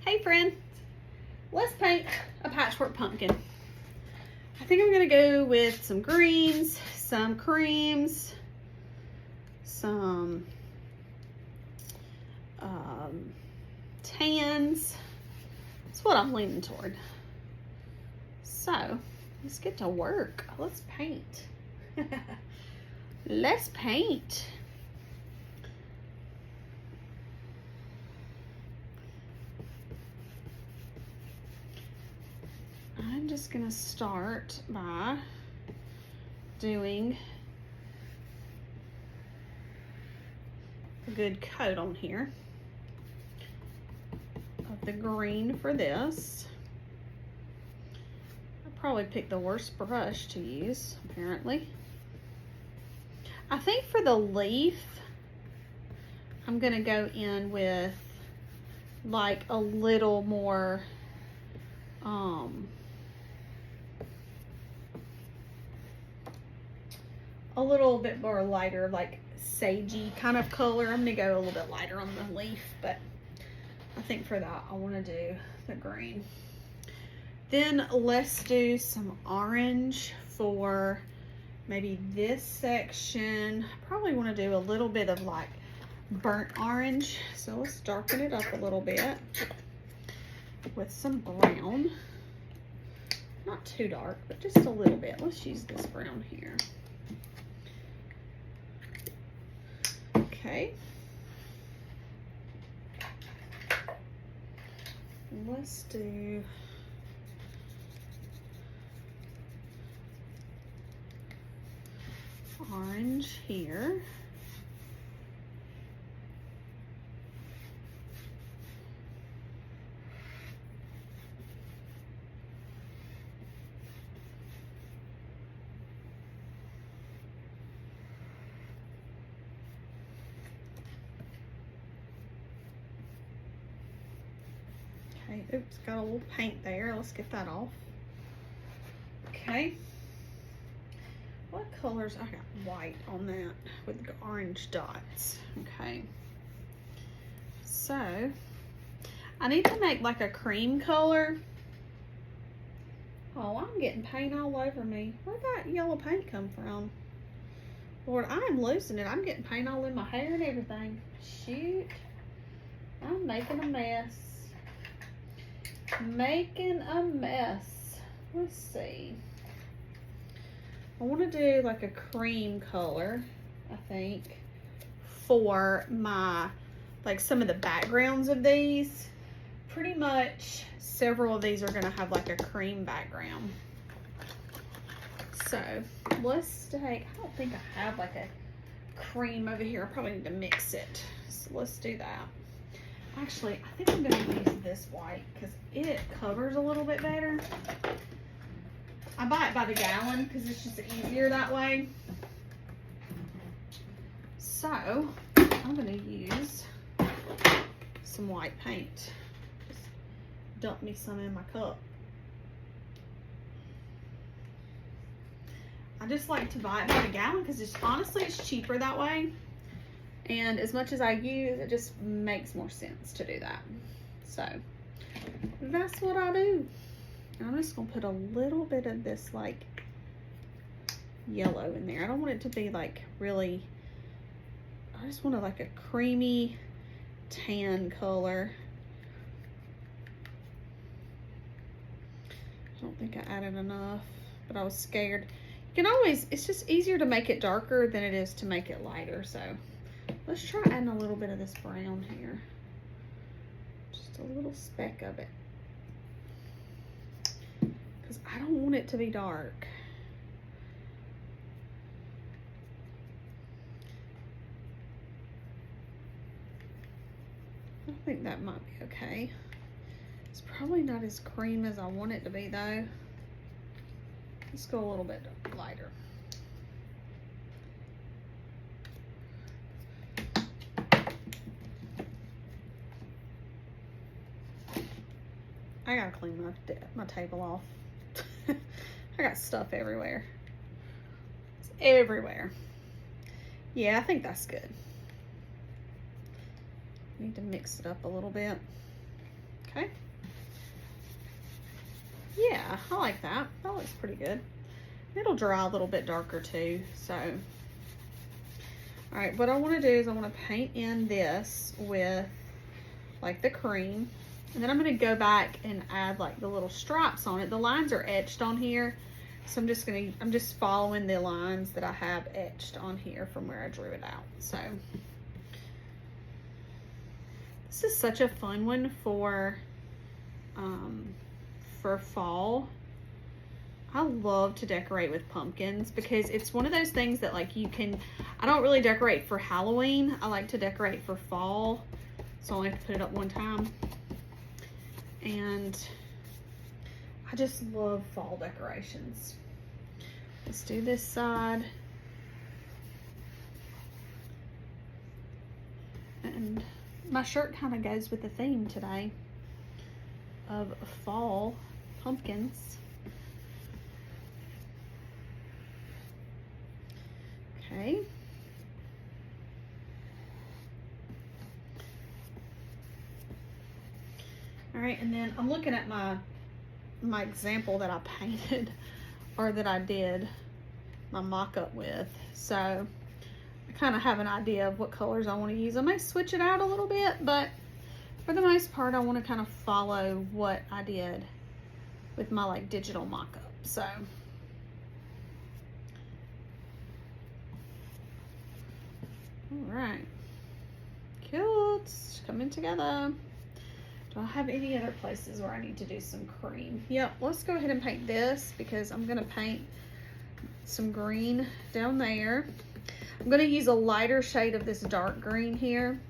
Hey friend, let's paint a patchwork pumpkin. I think I'm gonna go with some greens, some creams, some tans. That's what I'm leaning toward. So let's get to work. Let's paint. Let's paint. I'm just gonna start by doing a good coat on here of the green for this. I probably picked the worst brush to use, apparently. I think for the leaf, I'm gonna go in with like a little more a little bit more lighter, like sagey kind of color. I'm gonna go a little bit lighter on the leaf, but I think for that I want to do the green. Then let's do some orange for maybe this section. I probably want to do a little bit of like burnt orange, so let's darken it up a little bit with some brown. Not too dark, but just a little bit. Let's use this brown here. Okay. Let's do orange here. Okay, oops, got a little paint there. Let's get that off. Okay. What colors? I got white on that with the orange dots. Okay. So, I need to make like a cream color. Oh, I'm getting paint all over me. Where'd that yellow paint come from? Lord, I am losing it. I'm getting paint all in my hair and everything. Shoot. I'm making a mess. Making a mess. Let's see. I want to do like a cream color, I think, for my, like some of the backgrounds of these. Pretty much several of these are going to have like a cream background. So let's take, I don't think I have like a cream over here. I probably need to mix it. So let's do that. Actually, I think I'm going to use this white because it covers a little bit better. I buy it by the gallon because it's just easier that way. So I'm going to use some white paint. Just dump me some in my cup. I just like to buy it by the gallon because it's honestly it's cheaper that way. And as much as I use, it just makes more sense to do that. So that's what I do. I'm just gonna put a little bit of this like yellow in there. I don't want it to be like really, I just want like a creamy tan color. I don't think I added enough, but I was scared. You can always, it's just easier to make it darker than it is to make it lighter. So let's try adding a little bit of this brown here. Just a little speck of it. Because I don't want it to be dark. I think that might be okay. It's probably not as cream as I want it to be though. Let's go a little bit lighter. I gotta clean my table off. I got stuff everywhere. It's everywhere. Yeah, I think that's good. Need to mix it up a little bit. Okay. Yeah, I like that. That looks pretty good. It'll dry a little bit darker too, so. All right, what I want to do is I want to paint in this with like the cream, and then I'm going to go back and add like the little stripes on it. The lines are etched on here, so I'm just following the lines that I have etched on here from where I drew it out. So this is such a fun one for fall. I love to decorate with pumpkins because it's one of those things that like I don't really decorate for Halloween. I like to decorate for fall. So I only have to put it up one time. And I just love fall decorations. Let's do this side. And my shirt kind of goes with the theme today of fall pumpkins. Okay. All right, and then I'm looking at my example that I painted, or that I did my mock-up with. So I kind of have an idea of what colors I want to use. I may switch it out a little bit, but for the most part, I want to kind of follow what I did with my like digital mock-up. So all right, cute, it's coming together. Do I have any other places where I need to do some cream? Yep, let's go ahead and paint this because I'm gonna paint some green down there. I'm gonna use a lighter shade of this dark green here.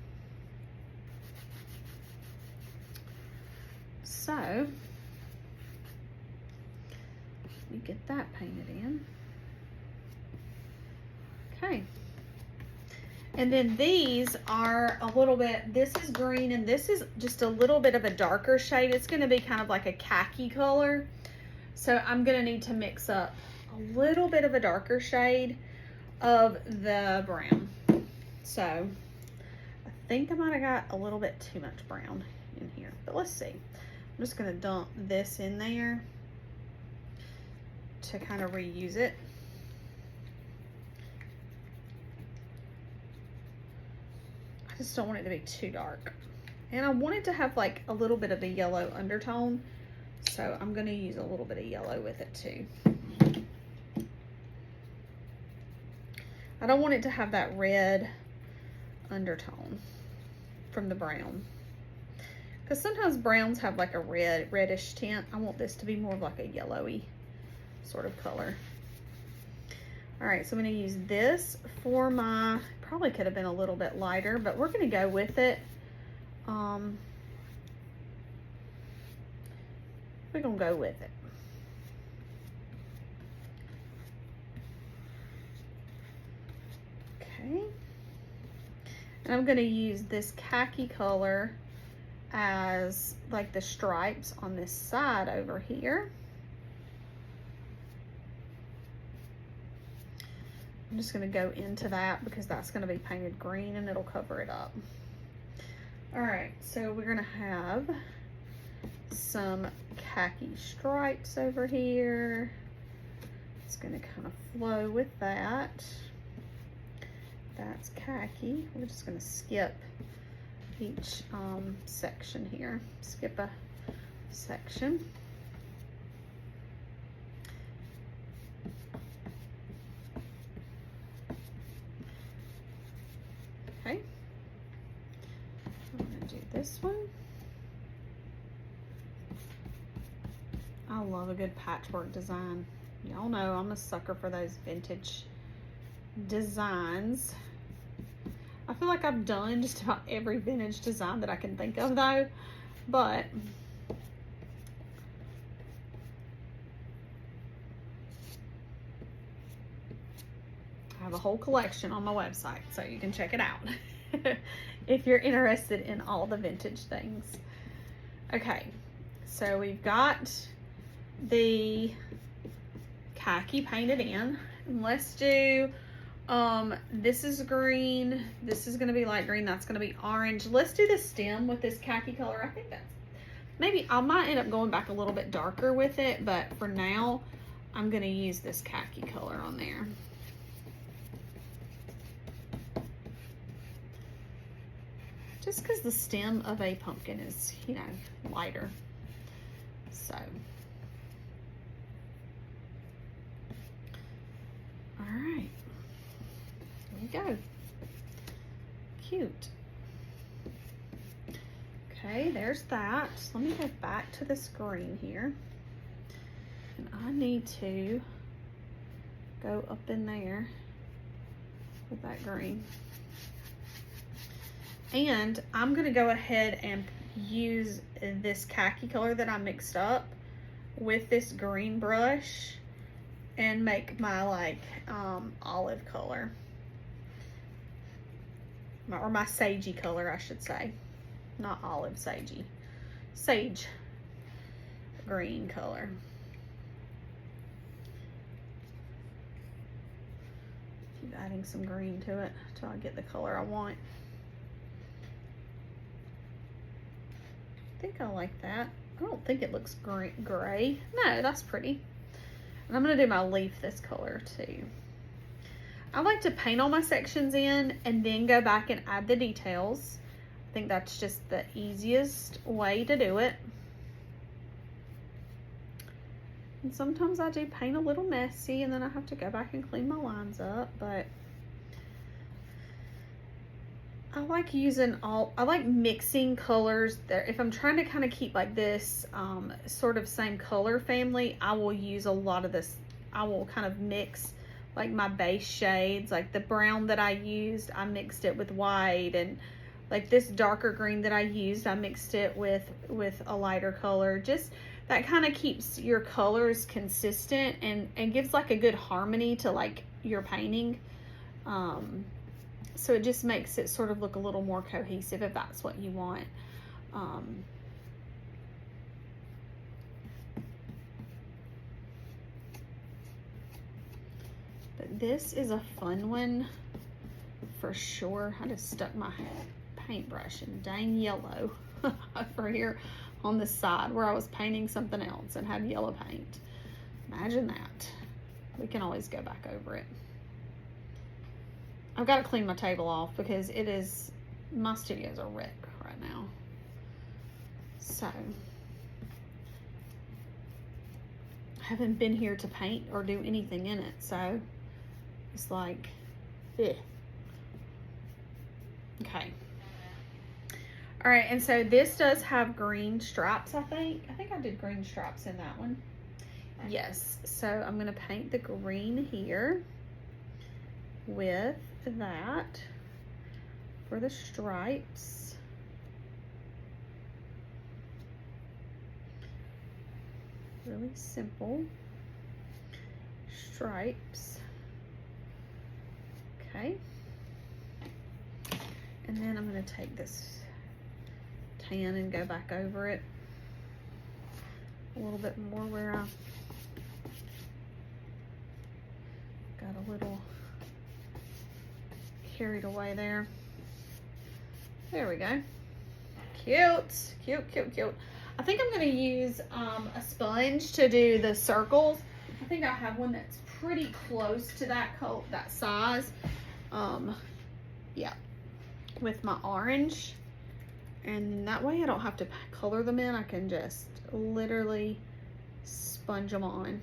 So, let me get that painted in. Okay. And then these are a little bit, this is green and this is just a little bit of a darker shade. It's gonna be kind of like a khaki color. So I'm gonna need to mix up a little bit of a darker shade of the brown. So I think I might've got a little bit too much brown in here, but let's see. I'm just gonna dump this in there to kind of reuse it. I just don't want it to be too dark. And I want it to have like a little bit of a yellow undertone. So I'm gonna use a little bit of yellow with it too. I don't want it to have that red undertone from the brown. Because sometimes browns have like a reddish tint. I want this to be more of like a yellowy sort of color. All right, so I'm gonna use this for my, probably could have been a little bit lighter, but we're gonna go with it. We're gonna go with it. Okay. And I'm gonna use this khaki color as like the stripes on this side over here. I'm just gonna go into that because that's gonna be painted green and it'll cover it up. All right, so we're gonna have some khaki stripes over here. It's gonna kind of flow with that. That's khaki. We're just gonna skip each section here. Skip a section. Okay, I'm gonna do this one. I love a good patchwork design. Y'all know I'm a sucker for those vintage designs. I feel like I've done just about every vintage design that I can think of though, but I have a whole collection on my website, so you can check it out if you're interested in all the vintage things. Okay, so we've got the khaki painted in. And let's do, this is green, this is gonna be light green, that's gonna be orange. Let's do the stem with this khaki color. I think Maybe I might end up going back a little bit darker with it, but for now, I'm gonna use this khaki color on there. Just because the stem of a pumpkin is, you know, lighter. So. All right. There we go. Cute. Okay, there's that. So let me go back to this green here. And I need to go up in there with that green. And I'm gonna go ahead and use this khaki color that I mixed up with this green brush and make my like olive color. Or my sagey color, I should say. Not olive, sagey. Sage green color. Keep adding some green to it until I get the color I want. I think I like that. I don't think it looks gray. No, that's pretty. And I'm gonna do my leaf this color too. I like to paint all my sections in and then go back and add the details. I think that's just the easiest way to do it. And sometimes I do paint a little messy and then I have to go back and clean my lines up, but I like using I like mixing colors there. If I'm trying to kind of keep like this sort of same color family, I will use a lot of this. I will kind of mix like my base shades, like the brown that I used, I mixed it with white, and like this darker green that I used, I mixed it with a lighter color. Just that kind of keeps your colors consistent and gives like a good harmony to like your painting. So it just makes it sort of look a little more cohesive if that's what you want. But this is a fun one for sure. I just stuck my paintbrush in dang yellow over here on the side where I was painting something else and had yellow paint. Imagine that. We can always go back over it. I've got to clean my table off because it is, my studio's a wreck right now. So, I haven't been here to paint or do anything in it, so it's like, ugh. Okay. All right, and so this does have green stripes, I think. I think I did green stripes in that one. Yes, so I'm gonna paint the green here with that for the stripes. Really simple stripes. Okay. And then I'm going to take this tan and go back over it a little bit more where I got a little carried away there. There we go. Cute, cute, cute, cute. I think I'm going to use a sponge to do the circles. I think I have one that's pretty close to that size. Yeah, with my orange. And that way I don't have to color them in. I can just literally sponge them on.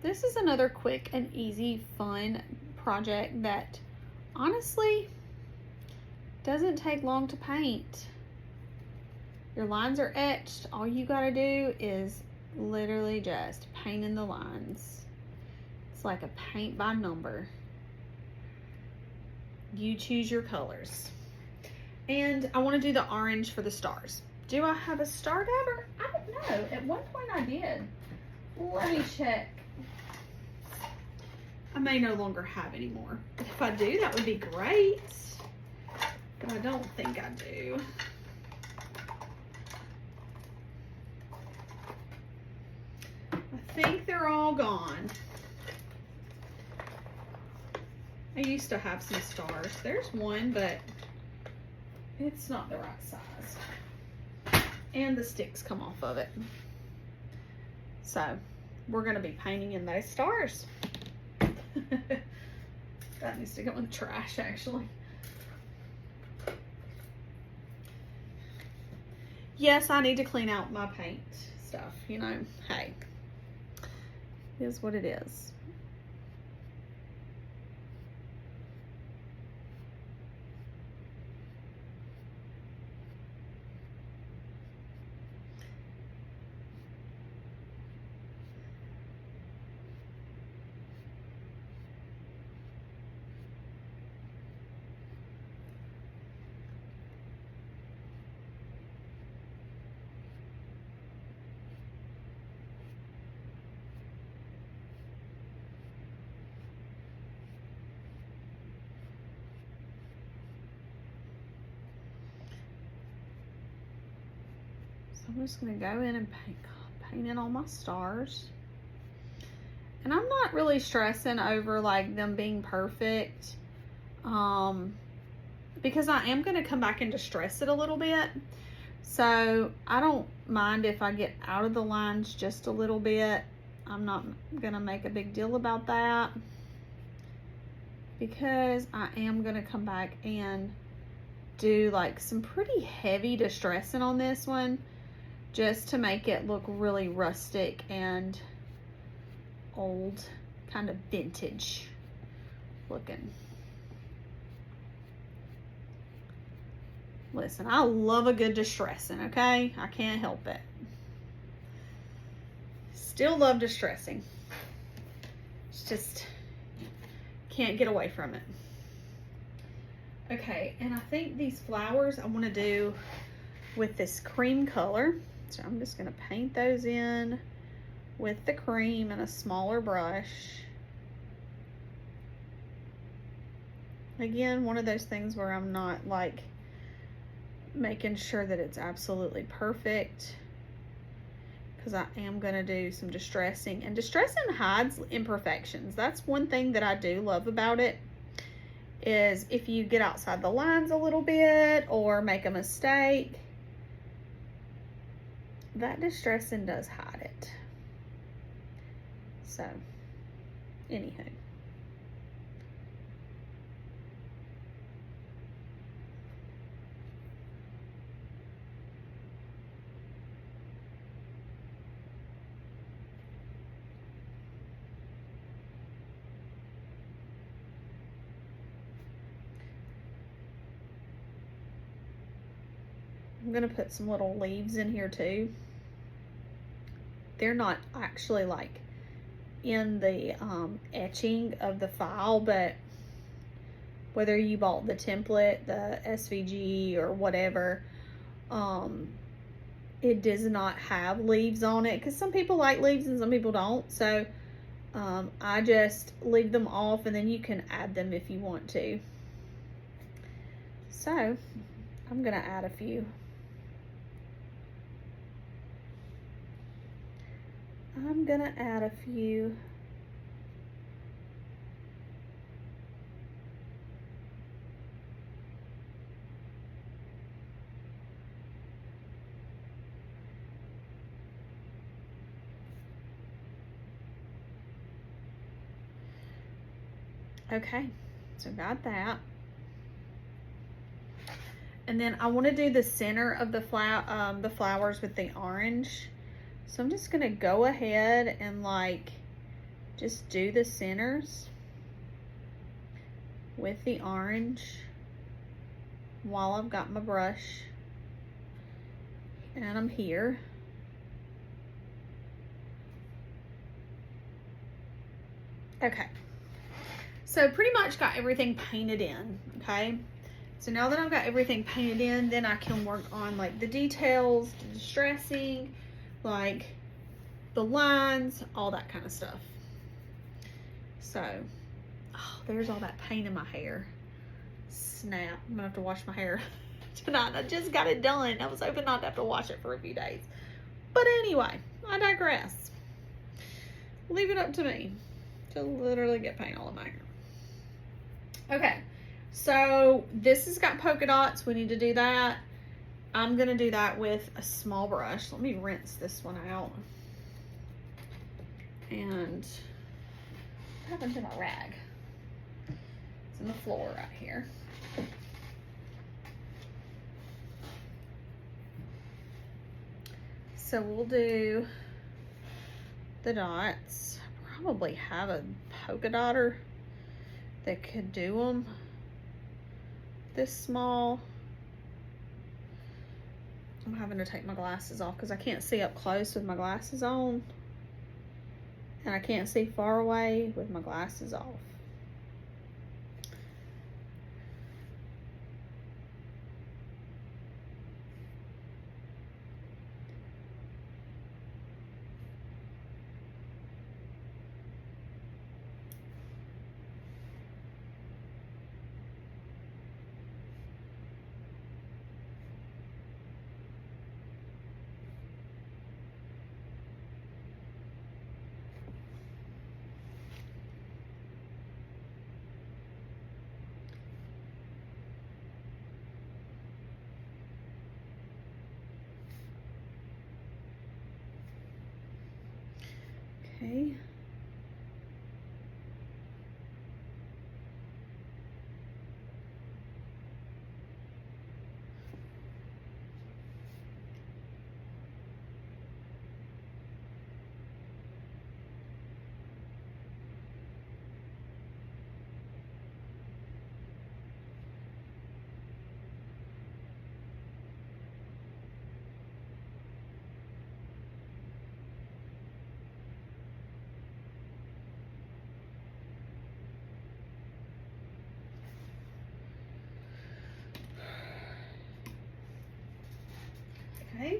This is another quick and easy, fun project that honestly doesn't take long to paint. Your lines are etched. All you gotta do is literally just paint in the lines. It's like a paint by number. You choose your colors. And I want to do the orange for the stars. Do I have a star dabber? I don't know. At one point I did. Let me check. I may no longer have any more. If I do, that would be great. But I don't think I do. I think they're all gone. I used to have some stars. There's one, but it's not the right size. And the sticks come off of it. So we're gonna be painting in those stars. That needs to go in the trash, actually. Yes, I need to clean out my paint stuff, you know, hey, it is what it is. I'm just gonna go in and paint in all my stars. And I'm not really stressing over like them being perfect, because I am gonna come back and distress it a little bit. So I don't mind if I get out of the lines just a little bit. I'm not gonna make a big deal about that, because I am gonna come back and do like some pretty heavy distressing on this one, just to make it look really rustic and old, kind of vintage looking. Listen, I love a good distressing, okay? I can't help it. Still love distressing. It's just, can't get away from it. Okay, and I think these flowers I want to do with this cream color. So I'm just going to paint those in with the cream and a smaller brush. Again, one of those things where I'm not like making sure that it's absolutely perfect, because I am going to do some distressing, and distressing hides imperfections. That's one thing that I do love about it, is if you get outside the lines a little bit or make a mistake, that distressing does hide it. So, anywho. I'm gonna put some little leaves in here too. They're not actually like in the etching of the file, but whether you bought the template, the SVG or whatever, it does not have leaves on it, because some people like leaves and some people don't. So I just leave them off, and then you can add them if you want to. So I'm gonna add a few. I'm gonna add a few. Okay, so got that. And then I want to do the center of the flowers with the orange. So I'm just gonna go ahead and like just do the centers with the orange while I've got my brush and I'm here. Okay, so pretty much got everything painted in, okay? So now that I've got everything painted in, then I can work on like the details, the distressing, like the lines, all that kind of stuff. So, oh, there's all that paint in my hair. Snap, I'm gonna have to wash my hair tonight. I just got it done. I was hoping not to have to wash it for a few days. But anyway, I digress. Leave it up to me to literally get paint all in my hair. Okay, so this has got polka dots. We need to do that. I'm gonna do that with a small brush. Let me rinse this one out. And what happened to my rag? It's in the floor right here. So we'll do the dots. I probably have a polka dotter that could do them this small. I'm having to take my glasses off because I can't see up close with my glasses on. And I can't see far away with my glasses off. Okay. Okay.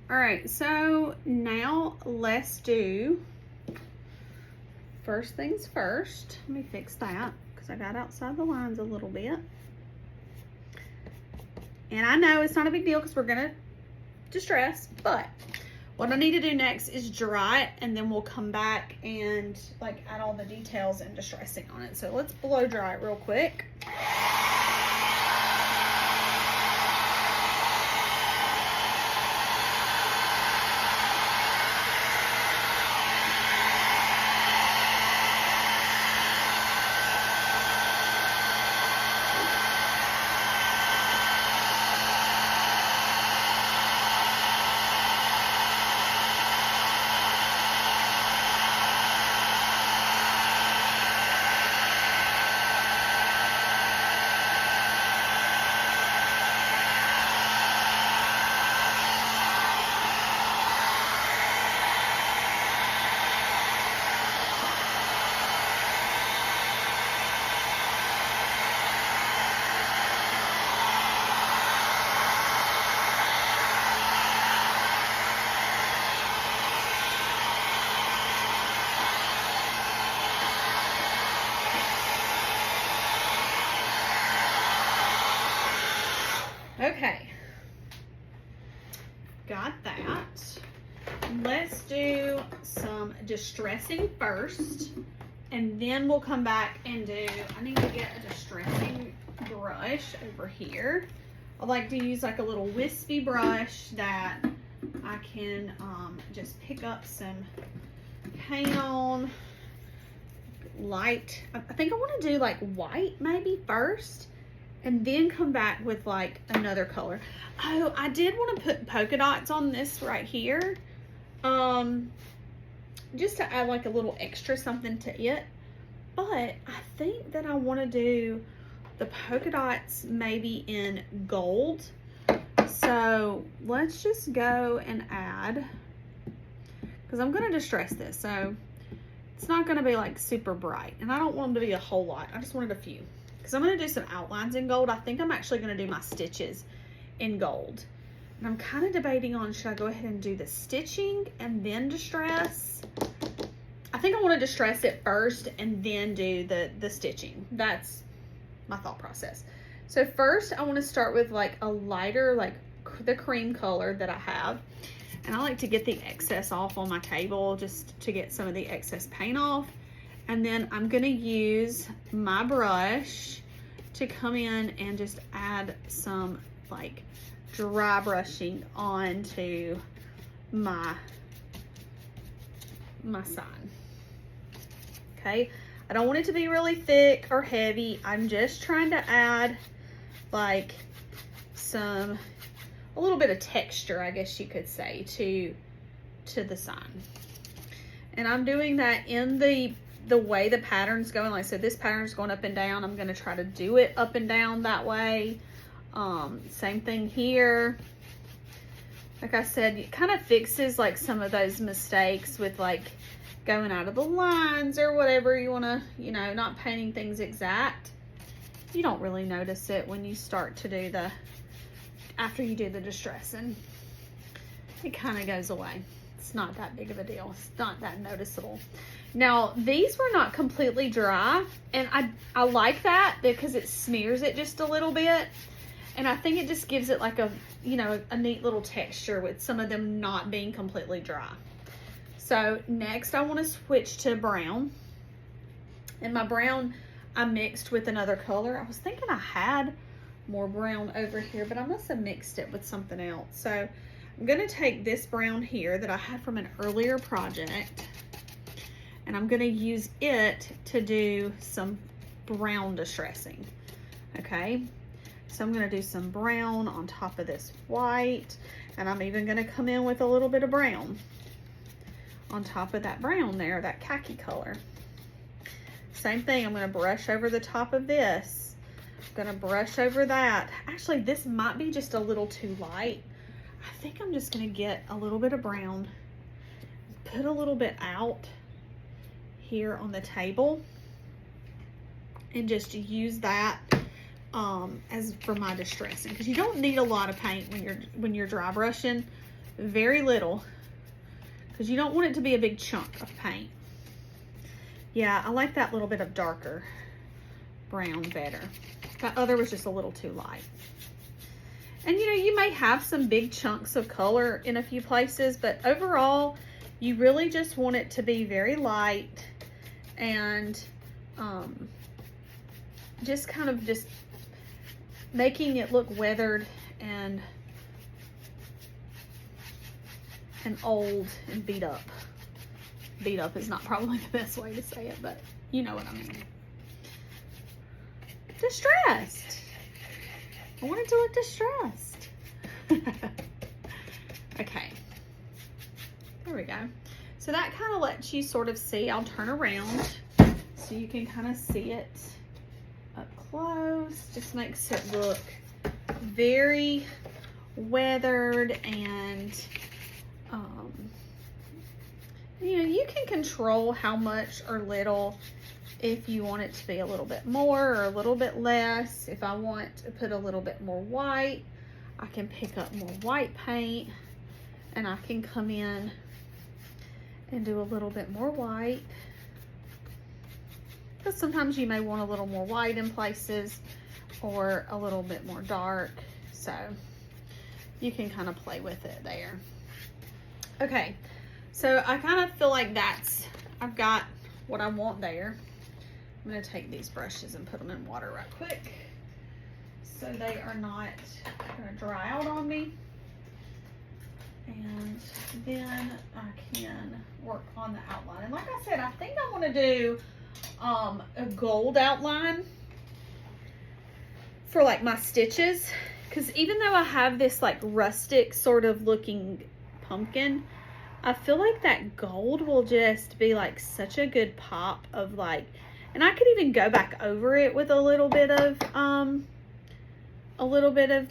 All right, so now let's do first things first. Let me fix that because I got outside the lines a little bit. And I know it's not a big deal because we're gonna distress, but what I need to do next is dry it, and then we'll come back and like add all the details and distressing on it. So let's blow dry it real quick. Okay, got that. Let's do some distressing first, and then we'll come back and do, I need to get a distressing brush over here. I like to use like a little wispy brush that I can just pick up some paint on. Light, I think I want to do like white maybe first, and then come back with like another color. Oh, I did want to put polka dots on this right here, just to add like a little extra something to it. But I think that I want to do the polka dots maybe in gold. So let's just go and add, because I'm going to distress this, so it's not going to be like super bright, and I don't want them to be a whole lot. I just wanted a few, because I'm going to do some outlines in gold. I think I'm actually going to do my stitches in gold, and I'm kind of debating on, should I go ahead and do the stitching and then distress? I think I want to distress it first and then do the stitching. That's my thought process. So first I want to start with like a lighter, like the cream color that I have. And I like to get the excess off on my table just to get some of the excess paint off. And then I'm gonna use my brush to come in and just add some like dry brushing onto my sign. Okay, I don't want it to be really thick or heavy. I'm just trying to add like a little bit of texture, I guess you could say, to the sign. And I'm doing that in the way the pattern's going. Like I said, this pattern's going up and down. I'm going to try to do it up and down that way. Same thing here. Like I said, it kind of fixes like some of those mistakes with like going out of the lines or whatever you want to, you know, not painting things exact. You don't really notice it when you start to do after you do the distressing. It kind of goes away. It's not that big of a deal. It's not that noticeable. Now, these were not completely dry, and I like that because it smears it just a little bit. And I think it just gives it like a, you know, a neat little texture with some of them not being completely dry. So next I want to switch to brown. And my brown I mixed with another color. I was thinking I had more brown over here, but I must have mixed it with something else. So I'm going to take this brown here that I had from an earlier project, and I'm going to use it to do some brown distressing. Okay, so I'm going to do some brown on top of this white, and I'm even going to come in with a little bit of brown on top of that brown there, that khaki color. Same thing, I'm going to brush over the top of this. I'm going to brush over that. Actually, this might be just a little too light. I think I'm just going to get a little bit of brown, put a little bit out here on the table, and just use that as for my distressing, because you don't need a lot of paint when you're dry brushing. Very little, because you don't want it to be a big chunk of paint. Yeah, I like that little bit of darker brown better. That other was just a little too light. And you know, you may have some big chunks of color in a few places, but overall, you really just want it to be very light and just kind of just making it look weathered and old and beat up. Beat up is not probably the best way to say it, but you know what I mean. Distressed. I want it to look distressed. Okay. There we go. So that kind of lets you sort of see. I'll turn around so you can kind of see it up close. Just makes it look very weathered, and you know, you can control how much or little, if you want it to be a little bit more or a little bit less. If I want to put a little bit more white, I can pick up more white paint, and I can come in and do a little bit more white, because sometimes you may want a little more white in places or a little bit more dark, so you can kind of play with it there. Okay, so I kind of feel like I've got what I want there. I'm going to take these brushes and put them in water right quick so they are not going to dry out on me. And then I can work on the outline. And like I said, I think I want to do a gold outline for like my stitches, because even though I have this like rustic sort of looking pumpkin, I feel like that gold will just be like such a good pop of like, and I could even go back over it with a little bit of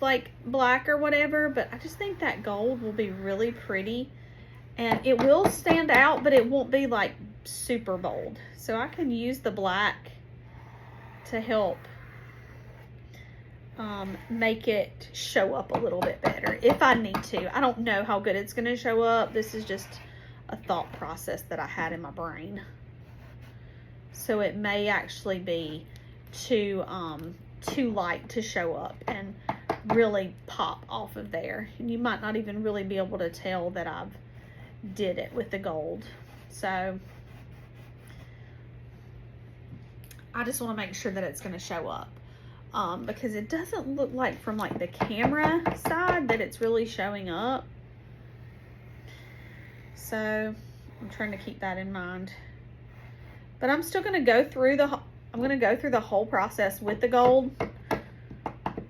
like black or whatever, but I just think that gold will be really pretty, and it will stand out, but it won't be like super bold. So I can use the black to help make it show up a little bit better if I need to. I don't know how good it's going to show up. This is just a thought process that I had in my brain. So it may actually be too light to show up and really pop off of there. And you might not even really be able to tell that I've did it with the gold. So I just want to make sure that it's going to show up. Because it doesn't look like from like the camera side that it's really showing up. So I'm trying to keep that in mind. But I'm still going to go through the whole process with the gold.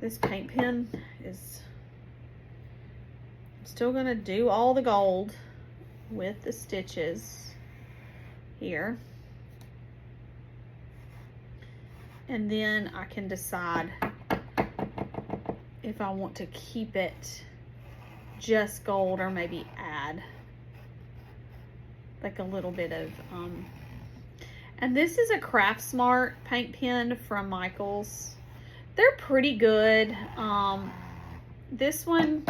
This paint pen is still going to do all the gold with the stitches here. And then I can decide if I want to keep it just gold or maybe add like a little bit of, and this is a Craft Smart paint pen from Michaels. They're pretty good. This one,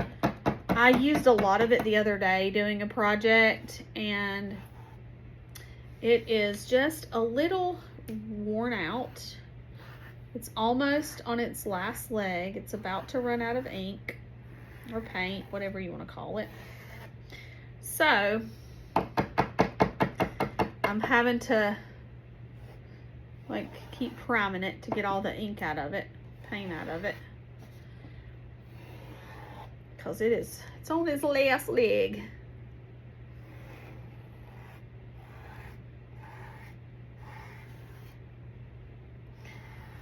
I used a lot of it the other day doing a project, and it is just a little worn out. It's almost on its last leg. It's about to run out of ink or paint, whatever you want to call it. So I'm having to like keep priming it to get all the ink out of it, paint out of it, because it's on its last leg.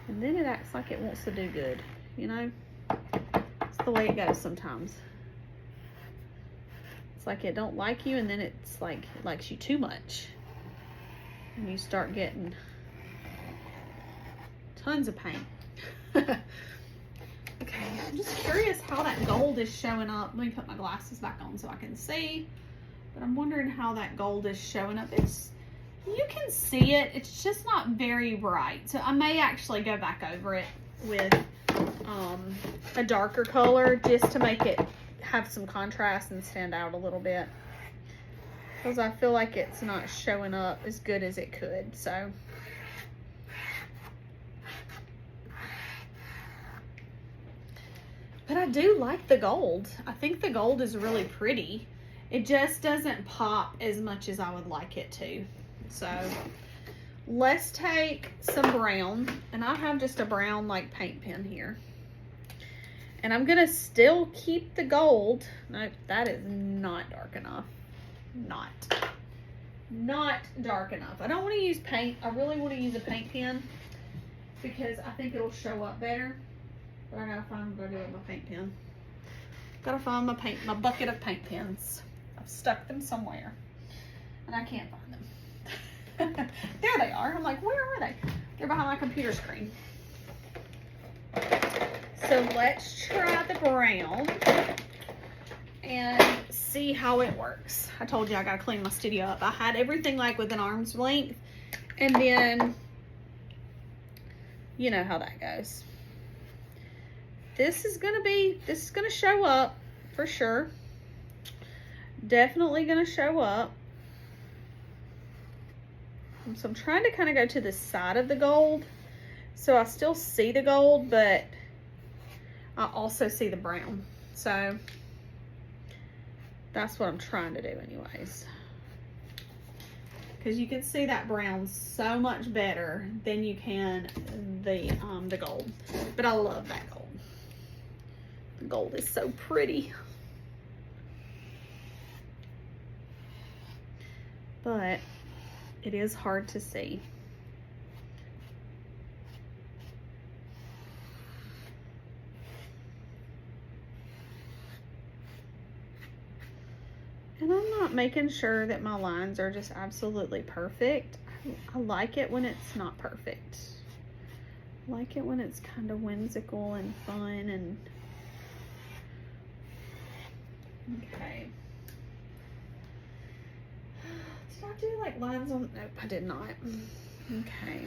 And then it acts like it wants to do good, you know? It's the way it goes sometimes. It's like it don't like you, and then it's like it likes you too much. And you start getting tons of paint. Okay, I'm just curious how that gold is showing up. Let me put my glasses back on so I can see. But I'm wondering how that gold is showing up. You can see it, it's just not very bright. So I may actually go back over it with a darker color just to make it have some contrast and stand out a little bit. Because I feel like it's not showing up as good as it could, so. But I do like the gold. I think the gold is really pretty. It just doesn't pop as much as I would like it to. So let's take some brown, and I have just a brown like paint pen here. And I'm gonna still keep the gold. Nope, that is not dark enough. Not dark enough. I don't want to use paint. I really want to use a paint pen because I think it'll show up better. But I gotta find what I do with my paint pen. Gotta find my bucket of paint pens. I've stuck them somewhere and I can't find them. There they are. I'm like, where are they? They're behind my computer screen. So let's try the brown and see how it works. I told you I gotta clean my studio up. I had everything like within arm's length, and then you know how that goes. This is gonna show up for sure. Definitely gonna show up. So I'm trying to kind of go to the side of the gold, so I still see the gold, but I also see the brown. So that's what I'm trying to do anyways. Because you can see that brown so much better than you can the gold. But I love that gold. The gold is so pretty. But it is hard to see. And I'm not making sure that my lines are just absolutely perfect. I like it when it's not perfect. I like it when it's kind of whimsical and fun and okay. Did I do like lines on? Nope, I did not. Okay.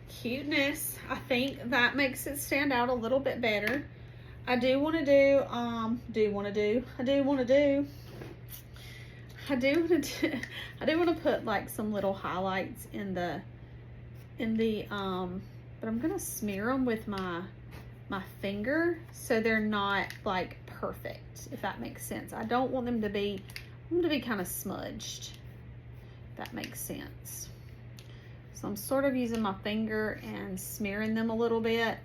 Cuteness. I think that makes it stand out a little bit better. I do want to put like some little highlights in the but I'm gonna smear them with my finger so they're not like perfect, if that makes sense. I don't want them to be, I want them to be kind of smudged, if that makes sense. So I'm sort of using my finger and smearing them a little bit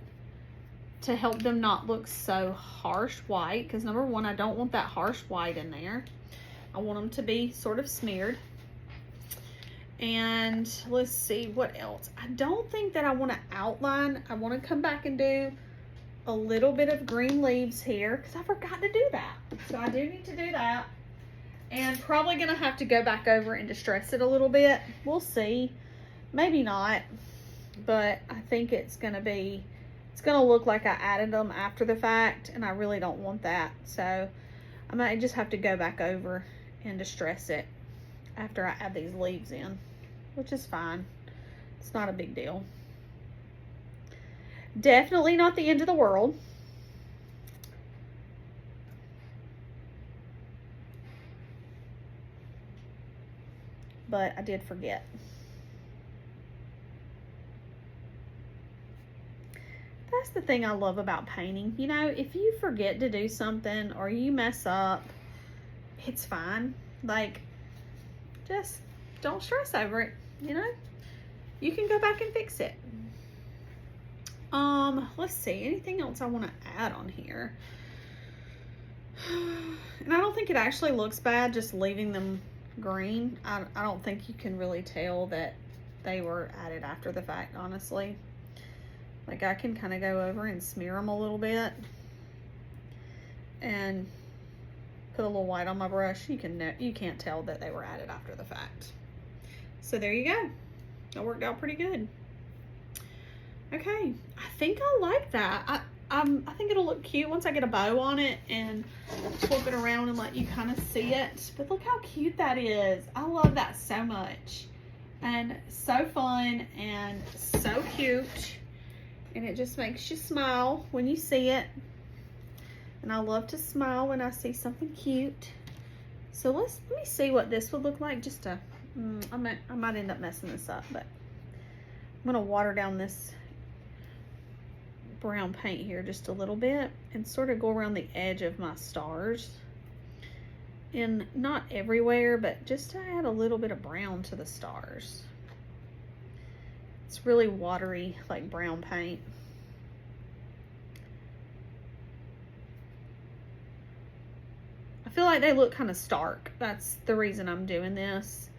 to help them not look so harsh white, because number one, I don't want that harsh white in there. I want them to be sort of smeared. And let's see what else. I don't think that I want to outline. I want to come back and do a little bit of green leaves here because I forgot to do that. So I do need to do that. And probably going to have to go back over and distress it a little bit. We'll see. Maybe not. But I think it's going to look like I added them after the fact, and I really don't want that. So I might just have to go back over and distress it after I add these leaves in, which is fine. It's not a big deal. Definitely not the end of the world. But I did forget. That's the thing I love about painting. You know, if you forget to do something or you mess up, it's fine. Like, just don't stress over it, you know? You can go back and fix it. Let's see, anything else I want to add on here? And I don't think it actually looks bad just leaving them green. I don't think you can really tell that they were added after the fact, honestly. Like, I can kind of go over and smear them a little bit and put a little white on my brush. You can't tell that they were added after the fact. So there you go. That worked out pretty good. Okay, I think I like that. I think it'll look cute once I get a bow on it and flip it around and let you kind of see it. But look how cute that is. I love that so much. And so fun and so cute. And it just makes you smile when you see it. And I love to smile when I see something cute. So let me see what this would look like. Just to, I might end up messing this up, but I'm gonna water down this brown paint here just a little bit and sort of go around the edge of my stars. And not everywhere, but just to add a little bit of brown to the stars. It's really watery, like brown paint. I feel like they look kind of stark. That's the reason I'm doing this.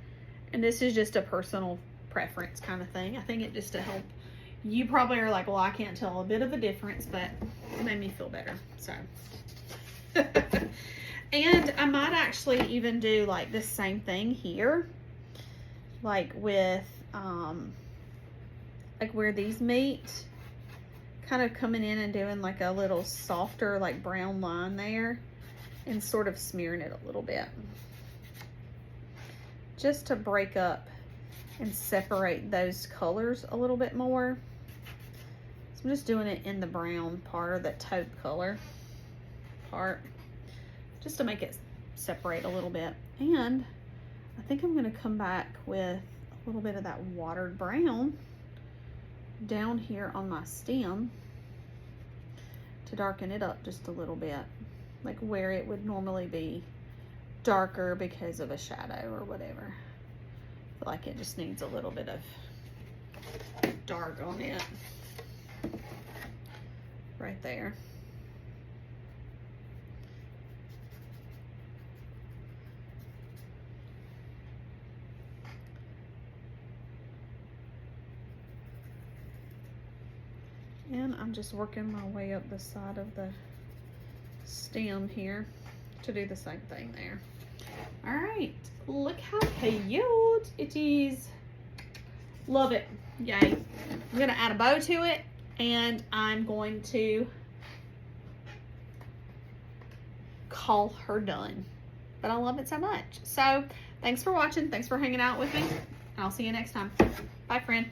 And this is just a personal preference kind of thing. I think it just to help. You probably are like, well, I can't tell a bit of a difference, but it made me feel better. So. And I might actually even do like the same thing here. Like with, like where these meet, kind of coming in and doing like a little softer like brown line there and sort of smearing it a little bit just to break up and separate those colors a little bit more. So I'm just doing it in the brown part, or the taupe color part, just to make it separate a little bit. And I think I'm going to come back with a little bit of that watered brown down here on my stem to darken it up just a little bit, like where it would normally be darker because of a shadow or whatever. I feel like it just needs a little bit of dark on it right there. And I'm just working my way up the side of the stem here to do the same thing there. All right, look how cute it is. Love it. Yay. I'm gonna add a bow to it and I'm going to call her done. But I love it so much. So thanks for watching. Thanks for hanging out with me. And I'll see you next time. Bye, friend.